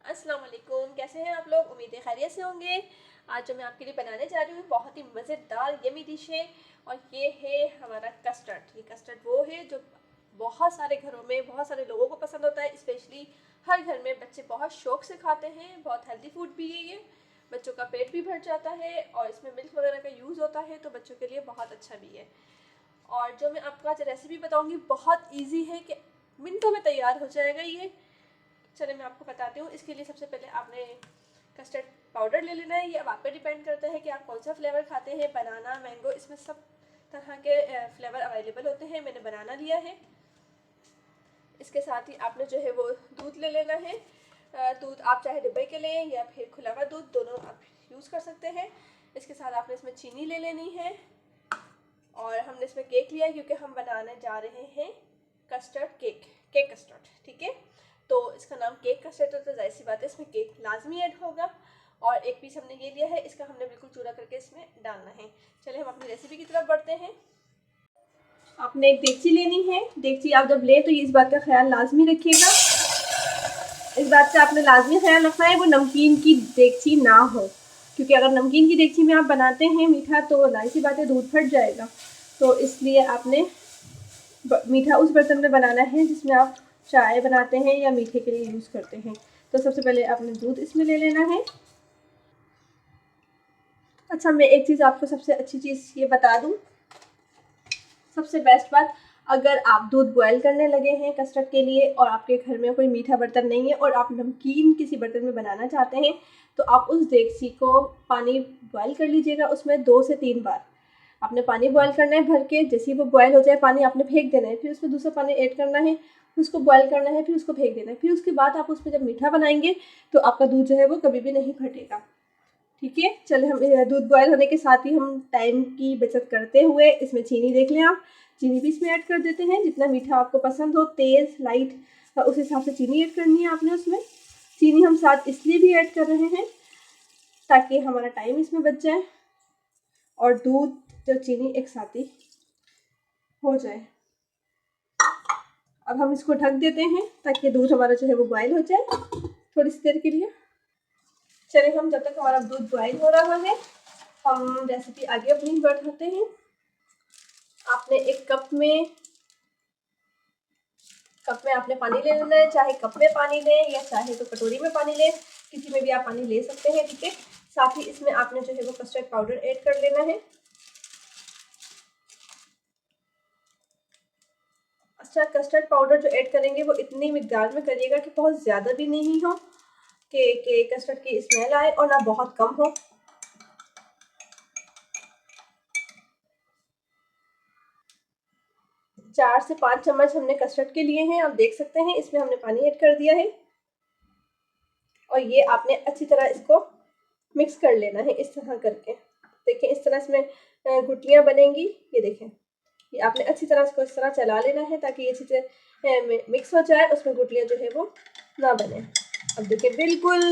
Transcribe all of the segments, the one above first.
अस्सलाम वालेकुम, कैसे हैं आप लोग। उम्मीद है खैरियत से होंगे। आज जो मैं आपके लिए बनाने जा रही हूँ बहुत ही मज़ेदार यमी डिश है और ये है हमारा कस्टर्ड। ये कस्टर्ड वो है जो बहुत सारे घरों में बहुत सारे लोगों को पसंद होता है। स्पेशली हर घर में बच्चे बहुत शौक से खाते हैं। बहुत हेल्दी फूड भी है ये, बच्चों का पेट भी भर जाता है और इसमें मिल्क वगैरह का यूज़ होता है तो बच्चों के लिए बहुत अच्छा भी है। और जो मैं आपको आज रेसिपी बताऊँगी बहुत ईजी है कि मिनटों में तैयार हो जाएगा ये। चलिए मैं आपको बताती हूँ। इसके लिए सबसे पहले आपने कस्टर्ड पाउडर ले लेना है। ये अब आप पे डिपेंड करता है कि आप कौन सा फ्लेवर खाते हैं। बनाना, मैंगो, इसमें सब तरह के फ्लेवर अवेलेबल होते हैं। मैंने बनाना लिया है। इसके साथ ही आपने जो है वो दूध ले लेना है। दूध आप चाहे डिब्बे के लें या फिर खुला हुआ दूध, दोनों आप यूज़ कर सकते हैं। इसके साथ आपने इसमें चीनी ले लेनी है और हमने इसमें केक लिया है क्योंकि हम बनाने जा रहे हैं कस्टर्ड केक कस्टर्ड। ठीक है, तो इसका नाम केक कस्टर्ड है तो जाहिर सी बात है इसमें केक लाजमी ऐड होगा। और एक पीस हमने ये लिया है, इसका हमने बिल्कुल चूरा करके इसमें डालना है। चलिए हम अपनी रेसिपी की तरफ बढ़ते हैं। आपने एक देगची लेनी है। देगची आप जब ले तो ये इस बात का ख्याल लाजमी रखिएगा, इस बात का आपने लाजमी ख्याल रखना है वो नमकीन की देगची ना हो, क्योंकि अगर नमकीन की देगची में आप बनाते हैं मीठा तो जाहिर सी बात है दूध फट जाएगा। तो इसलिए आपने मीठा उस बर्तन में बनाना है जिसमें आप चाय बनाते हैं या मीठे के लिए यूज़ करते हैं। तो सबसे पहले आपने दूध इसमें ले लेना है। अच्छा, मैं एक चीज़ आपको सबसे अच्छी चीज़ ये बता दूँ, सबसे बेस्ट बात, अगर आप दूध बॉयल करने लगे हैं कस्टर्ड के लिए और आपके घर में कोई मीठा बर्तन नहीं है और आप नमकीन किसी बर्तन में बनाना चाहते हैं तो आप उस देगची को पानी बॉयल कर लीजिएगा। उसमें 2 से 3 बार आपने पानी बॉयल करना है भर के। जैसे ही वो बॉयल हो जाए पानी आपने फेंक देना है, फिर उसमें दूसरा पानी ऐड करना है, फिर उसको बॉयल करना है, फिर उसको फेंक देना है। फिर उसके बाद आप उसमें जब मीठा बनाएंगे तो आपका दूध जो है वो कभी भी नहीं फटेगा। ठीक है, चले हम दूध बॉयल होने के साथ ही हम टाइम की बचत करते हुए इसमें चीनी देख लें आप, चीनी भी इसमें ऐड कर देते हैं। जितना मीठा आपको पसंद हो, तेज़ लाइट, उस हिसाब से चीनी ऐड करनी है आपने उसमें। चीनी हम साथ इसलिए भी ऐड कर रहे हैं ताकि हमारा टाइम इसमें बच जाए और दूध जो चीनी एक साथ ही हो जाए। अब हम इसको ढक देते हैं ताकि दूध हमारा जो है वो बॉयल हो जाए थोड़ी सी देर के लिए। चलिए हम जब तक हमारा दूध बॉयल हो रहा है हम रेसिपी आगे अपनी बढ़ाते हैं। आपने एक कप में आपने पानी ले लेना है। चाहे कप में पानी लें या चाहे तो कटोरी में पानी लें, किसी में भी आप पानी ले सकते हैं। ठीक है, साथ ही इसमें आपने जो है वो कस्टर्ड पाउडर ऐड कर लेना है। अच्छा, कस्टर्ड पाउडर जो ऐड करेंगे वो इतनी मिकदार में करिएगा कि बहुत ज़्यादा भी नहीं हो कि कस्टर्ड की स्मेल आए और ना बहुत कम हो। चार से 5 चम्मच हमने कस्टर्ड के लिए हैं। आप देख सकते हैं इसमें हमने पानी ऐड कर दिया है और ये आपने अच्छी तरह इसको मिक्स कर लेना है इस तरह करके। देखें इस तरह इसमें गुटलियाँ बनेंगी, ये देखें। ये आपने अच्छी तरह इसको इस तरह चला लेना है ताकि ये चीज़ें मिक्स हो जाए, उसमें गुटलियाँ जो है वो ना बने। अब देखिए बिल्कुल,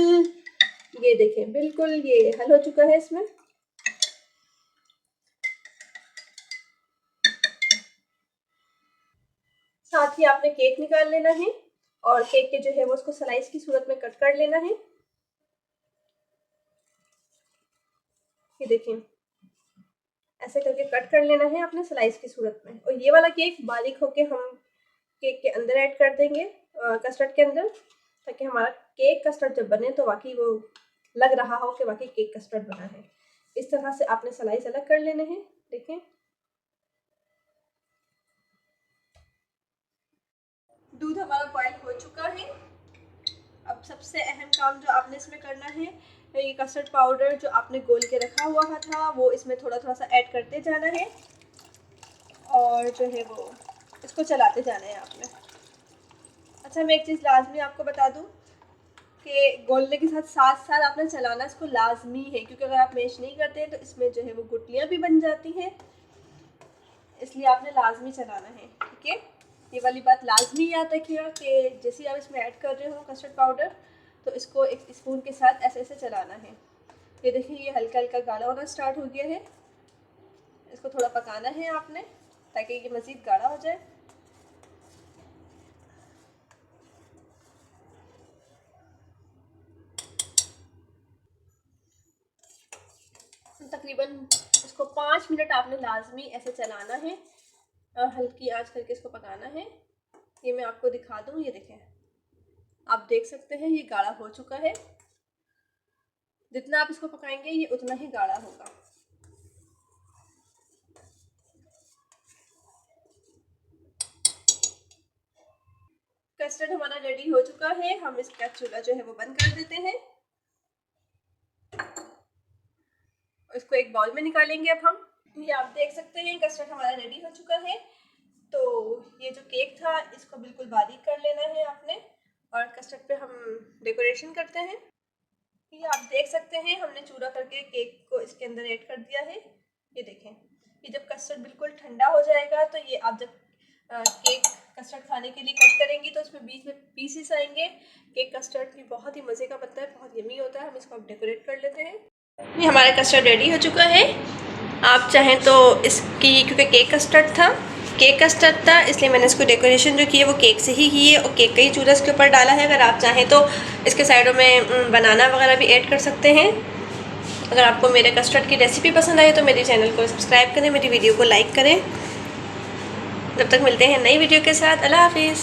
ये देखें बिल्कुल ये हल हो चुका है इसमें। साथ ही आपने केक निकाल लेना है और केक के जो है वो उसको स्लाइस की सूरत में कट कर लेना है। ये देखिए ऐसे करके कट कर लेना है आपने स्लाइस की सूरत में। और ये वाला केक बारीक होके हम केक के अंदर ऐड कर देंगे, कस्टर्ड के अंदर, ताकि हमारा केक कस्टर्ड जब बने तो वाकई वो लग रहा हो कि वाकई केक कस्टर्ड बना है। इस तरह से आपने स्लाइस अलग कर लेने हैं। देखें दूध हमारा बॉयल हो चुका है। अब सबसे अहम काम जो आपने इसमें करना है, ये कस्टर्ड पाउडर जो आपने घोल के रखा हुआ था वो इसमें थोड़ा थोड़ा सा ऐड करते जाना है और जो है वो इसको चलाते जाना है आपने। अच्छा, मैं एक चीज़ लाजमी आपको बता दूं कि घोलने के साथ साथ साथ आपने चलाना इसको लाजमी है, क्योंकि अगर आप मैश नहीं करते हैं तो इसमें जो है वो गुटलियाँ भी बन जाती हैं, इसलिए आपने लाजमी चलाना है। ठीक है, ये वाली बात लाजमी याद रखिएगा कि जैसे आप इसमें ऐड कर रहे हो कस्टर्ड पाउडर तो इसको एक स्पून के साथ ऐसे ऐसे चलाना है। ये देखिए ये हल्का हल्का गाढ़ा होना स्टार्ट हो गया है। इसको थोड़ा पकाना है आपने ताकि ये मज़ीद गाढ़ा हो जाए। तकरीबन इसको 5 मिनट आपने लाजमी ऐसे चलाना है, हल्की आंच करके इसको पकाना है। ये मैं आपको दिखा दूँ, ये देखें, आप देख सकते हैं ये गाढ़ा हो चुका है। जितना आप इसको पकाएंगे ये उतना ही गाढ़ा होगा। कस्टर्ड हमारा रेडी हो चुका है। हम इसका चूल्हा जो है वो बंद कर देते हैं। इसको एक बाउल में निकालेंगे अब हम। ये आप देख सकते हैं कस्टर्ड हमारा रेडी हो चुका है। तो ये जो केक था इसको बिल्कुल बारीक कर लेना है आपने, और कस्टर्ड पे हम डेकोरेशन करते हैं। ये आप देख सकते हैं हमने चूरा करके केक को इसके अंदर ऐड कर दिया है। ये देखें, ये जब कस्टर्ड बिल्कुल ठंडा हो जाएगा तो ये आप जब केक कस्टर्ड खाने के लिए कट करेंगी तो इसमें बीच में पीसेस आएंगे। केक कस्टर्ड भी बहुत ही मज़े का बनता है, बहुत यमी होता है। हम इसको अब डेकोरेट कर लेते हैं। ये हमारा कस्टर्ड रेडी हो चुका है। आप चाहें तो इसकी, क्योंकि केक कस्टर्ड था इसलिए मैंने इसको डेकोरेशन जो की है वो केक से ही की है और केक का ही चूरा इसके ऊपर डाला है। अगर आप चाहें तो इसके साइडों में बनाना वगैरह भी ऐड कर सकते हैं। अगर आपको मेरे कस्टर्ड की रेसिपी पसंद आई तो मेरे चैनल को सब्सक्राइब करें, मेरी वीडियो को लाइक करें। जब तक मिलते हैं नई वीडियो के साथ, अल्लाह हाफिज़।